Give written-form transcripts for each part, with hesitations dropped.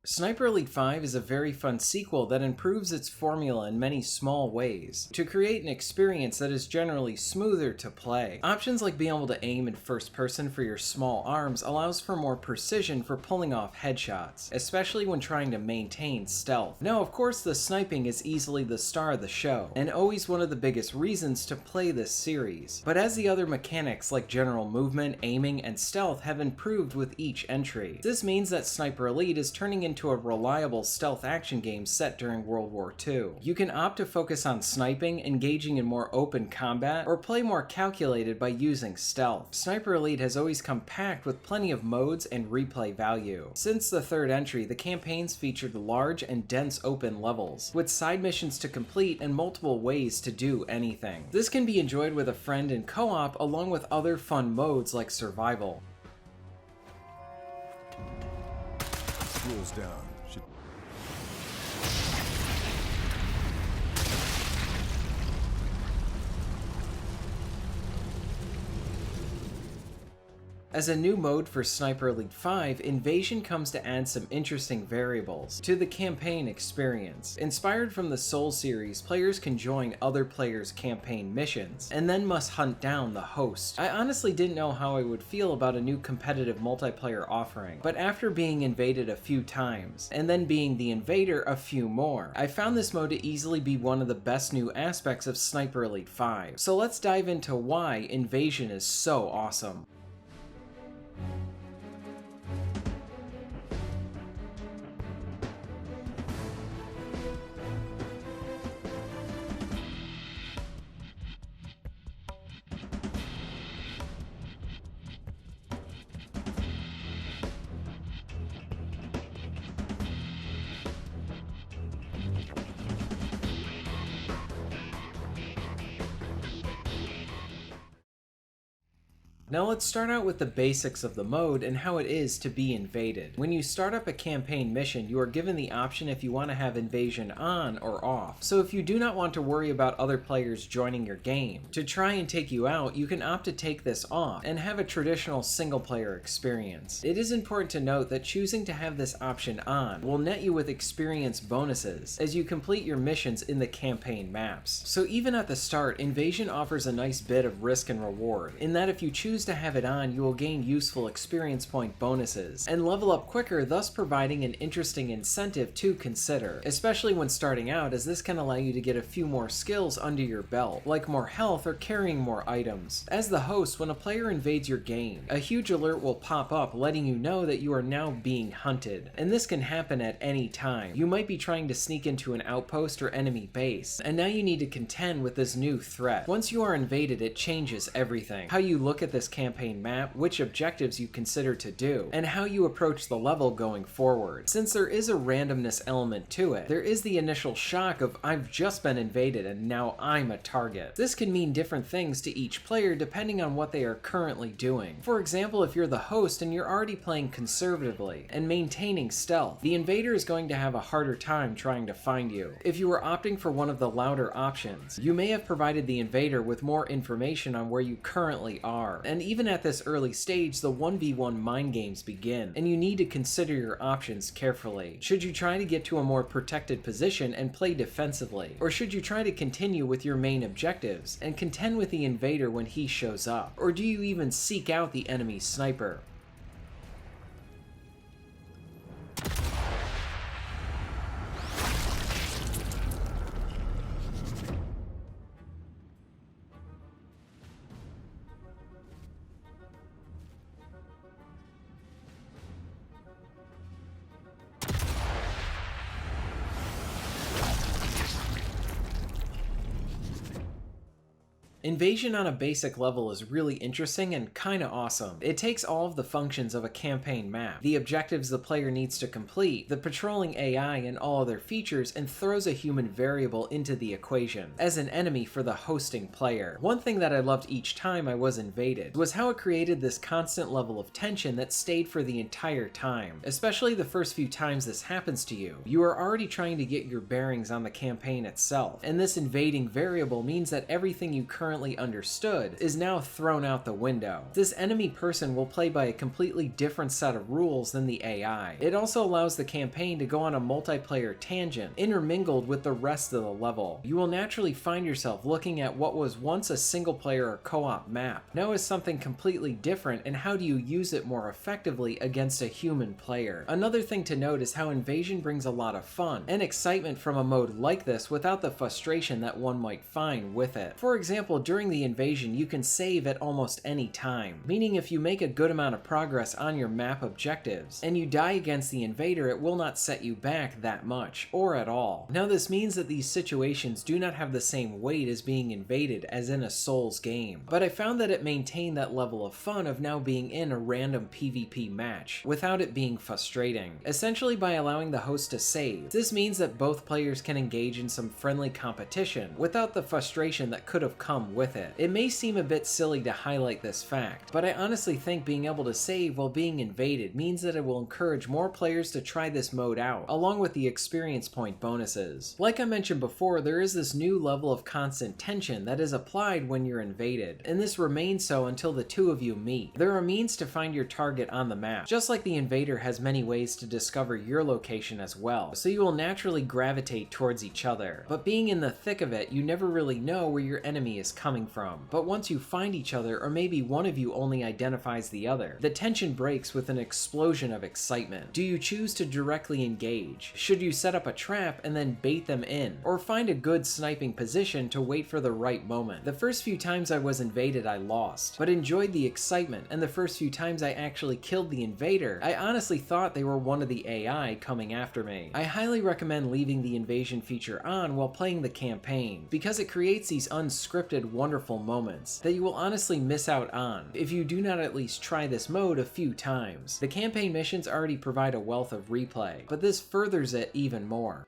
Sniper Elite 5 is a very fun sequel that improves its formula in many small ways to create an experience that is generally smoother to play. Options like being able to aim in first person for your small arms allows for more precision for pulling off headshots, especially when trying to maintain stealth. Now, of course, the sniping is easily the star of the show, and always one of the biggest reasons to play this series. But as the other mechanics like general movement, aiming, and stealth have improved with each entry, this means that Sniper Elite is turning into a reliable stealth action game set during World War II. You can opt to focus on sniping, engaging in more open combat, or play more calculated by using stealth. Sniper Elite has always come packed with plenty of modes and replay value. Since the third entry, the campaigns featured large and dense open levels, with side missions to complete and multiple ways to do anything. This can be enjoyed with a friend in co-op along with other fun modes like survival. Rules down. As a new mode for Sniper Elite 5, Invasion comes to add some interesting variables to the campaign experience. Inspired from the Soul series, players can join other players' campaign missions, and then must hunt down the host. I honestly didn't know how I would feel about a new competitive multiplayer offering, but after being invaded a few times, and then being the invader a few more, I found this mode to easily be one of the best new aspects of Sniper Elite 5. So let's dive into why Invasion is so awesome. Now let's start out with the basics of the mode and how it is to be invaded. When you start up a campaign mission, you are given the option if you want to have invasion on or off. So if you do not want to worry about other players joining your game to try and take you out, you can opt to take this off and have a traditional single player experience. It is important to note that choosing to have this option on will net you with experience bonuses as you complete your missions in the campaign maps. So even at the start, Invasion offers a nice bit of risk and reward, in that if you choose to have it on, you will gain useful experience point bonuses and level up quicker, thus providing an interesting incentive to consider, especially when starting out, as this can allow you to get a few more skills under your belt, like more health or carrying more items. As the host, when a player invades your game, a huge alert will pop up letting you know that you are now being hunted, and this can happen at any time. You might be trying to sneak into an outpost or enemy base, and now you need to contend with this new threat. Once you are invaded, it changes everything. How you look at this campaign map, which objectives you consider to do, and how you approach the level going forward. Since there is a randomness element to it, there is the initial shock of I've just been invaded and now I'm a target. This can mean different things to each player depending on what they are currently doing. For example, if you're the host and you're already playing conservatively and maintaining stealth, the invader is going to have a harder time trying to find you. If you are opting for one of the louder options, you may have provided the invader with more information on where you currently are, and even at this early stage, the 1v1 mind games begin, and you need to consider your options carefully. Should you try to get to a more protected position and play defensively? Or should you try to continue with your main objectives and contend with the invader when he shows up? Or do you even seek out the enemy sniper? Invasion on a basic level is really interesting and kinda awesome. It takes all of the functions of a campaign map, the objectives the player needs to complete, the patrolling AI and all other features, and throws a human variable into the equation as an enemy for the hosting player. One thing that I loved each time I was invaded was how it created this constant level of tension that stayed for the entire time, especially the first few times this happens to you. You are already trying to get your bearings on the campaign itself, and this invading variable means that everything you currently currently understood is now thrown out the window. This enemy person will play by a completely different set of rules than the AI. It also allows the campaign to go on a multiplayer tangent, intermingled with the rest of the level. You will naturally find yourself looking at what was once a single player or co-op map, now is something completely different, and how do you use it more effectively against a human player. Another thing to note is how Invasion brings a lot of fun and excitement from a mode like this without the frustration that one might find with it. For example, during the Invasion you can save at almost any time, meaning if you make a good amount of progress on your map objectives and you die against the invader, it will not set you back that much, or at all. Now this means that these situations do not have the same weight as being invaded as in a Souls game, but I found that it maintained that level of fun of now being in a random PvP match, without it being frustrating, essentially by allowing the host to save. This means that both players can engage in some friendly competition, without the frustration that could have come with it. It may seem a bit silly to highlight this fact, but I honestly think being able to save while being invaded means that it will encourage more players to try this mode out, along with the experience point bonuses. Like I mentioned before, there is this new level of constant tension that is applied when you're invaded, and this remains so until the two of you meet. There are means to find your target on the map, just like the invader has many ways to discover your location as well, so you will naturally gravitate towards each other. But being in the thick of it, you never really know where your enemy is coming from. But once you find each other, or maybe one of you only identifies the other, the tension breaks with an explosion of excitement. Do you choose to directly engage? Should you set up a trap and then bait them in? Or find a good sniping position to wait for the right moment? The first few times I was invaded I lost, but enjoyed the excitement, and the first few times I actually killed the invader, I honestly thought they were one of the AI coming after me. I highly recommend leaving the invasion feature on while playing the campaign, because it creates these unscripted wonderful moments that you will honestly miss out on if you do not at least try this mode a few times. The campaign missions already provide a wealth of replay, but this furthers it even more.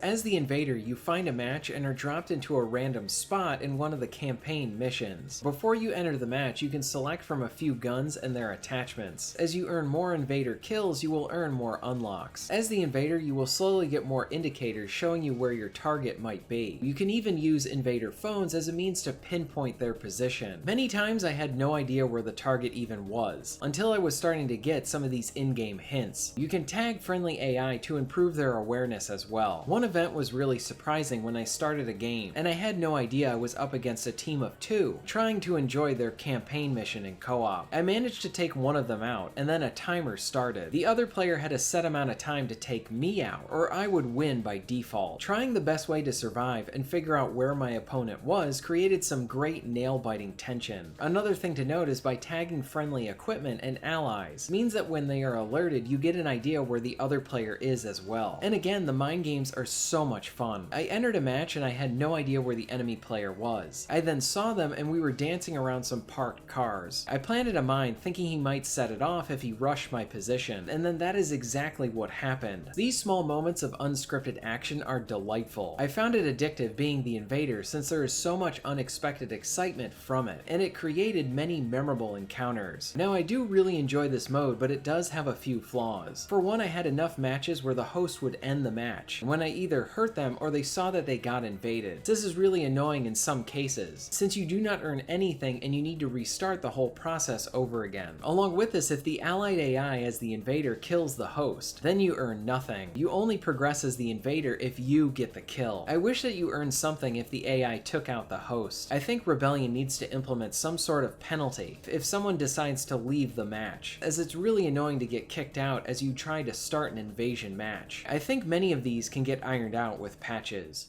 As the invader, you find a match and are dropped into a random spot in one of the campaign missions. Before you enter the match, you can select from a few guns and their attachments. As you earn more invader kills, you will earn more unlocks. As the invader, you will slowly get more indicators showing you where your target might be. You can even use invader phones as a means to pinpoint their position. Many times I had no idea where the target even was, until I was starting to get some of these in-game hints. You can tag friendly AI to improve their awareness as well. One event was really surprising when I started a game, and I had no idea I was up against a team of two, trying to enjoy their campaign mission in co-op. I managed to take one of them out, and then a timer started. The other player had a set amount of time to take me out, or I would win by default. Trying the best way to survive and figure out where my opponent was created some great nail-biting tension. Another thing to note is by tagging friendly equipment and allies means that when they are alerted, you get an idea where the other player is as well. And again, the mind games are so much fun. I entered a match and I had no idea where the enemy player was. I then saw them and we were dancing around some parked cars. I planted a mine thinking he might set it off if he rushed my position, and then that is exactly what happened. These small moments of unscripted action are delightful. I found it addictive being the invader since there is so much unexpected excitement from it, and it created many memorable encounters. Now I do really enjoy this mode, but it does have a few flaws. For one, I had enough matches where the host would end the match when I either hurt them or they saw that they got invaded. This is really annoying in some cases, since you do not earn anything and you need to restart the whole process over again. Along with this, if the allied AI as the invader kills the host, then you earn nothing. You only progress as the invader if you get the kill. I wish that you earned something if the AI took out the host. I think Rebellion needs to implement some sort of penalty if someone decides to leave the match, as it's really annoying to get kicked out as you try to start an invasion match. I think many of these can get ironed out with patches.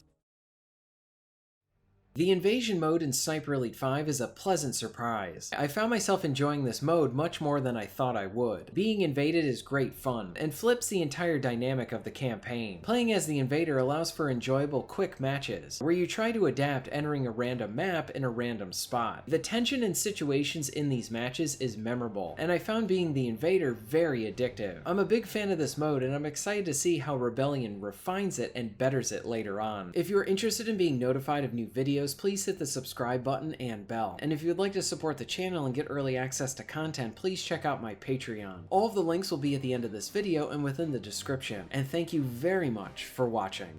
The invasion mode in Sniper Elite 5 is a pleasant surprise. I found myself enjoying this mode much more than I thought I would. Being invaded is great fun, and flips the entire dynamic of the campaign. Playing as the invader allows for enjoyable quick matches, where you try to adapt entering a random map in a random spot. The tension and situations in these matches is memorable, and I found being the invader very addictive. I'm a big fan of this mode, and I'm excited to see how Rebellion refines it and betters it later on. If you're interested in being notified of new videos, please hit the subscribe button and bell. And if you'd like to support the channel and get early access to content, please check out my Patreon. All of the links will be at the end of this video and within the description. And thank you very much for watching.